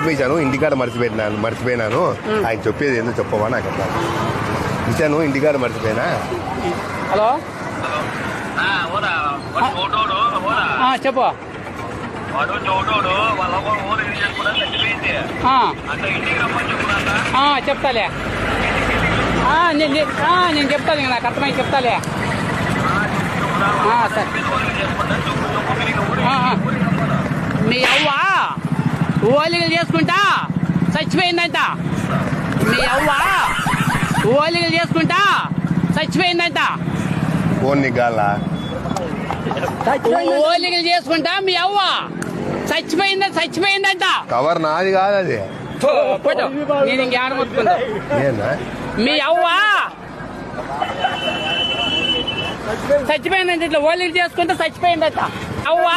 ఇచ్చాను ఇంటికాడ మర్చిపోయినాను ఆయన చెప్పేది ఎందుకు చెప్పవా నాకు అట్లా ఇచ్చాను ఇంటికాడ మర్చిపోయినా. హలో చెప్పు. చెప్తాలే నేను చెప్తాను నాకు అర్థమై చెప్తాలే. సరే మీ అవ్వ ఓలిగలు చేసుకుంటా చచ్చిపోయిందంట. మీ అవ్వ ఓలిగలు చేసుకుంటా చచ్చిపోయిందంట. ఓలిగలు చేసుకుంటా మీ అవ్వ చచ్చిపోయిందంట. కవర్ నాది కాదు అది. నేను ఇంకేడ మొత్తుకుంటా. మీ అవ్వ చచ్చిపోయిందంట. ఇట్లా ఓలిగలు చేసుకుంటా చచ్చిపోయిందట అవ్వ.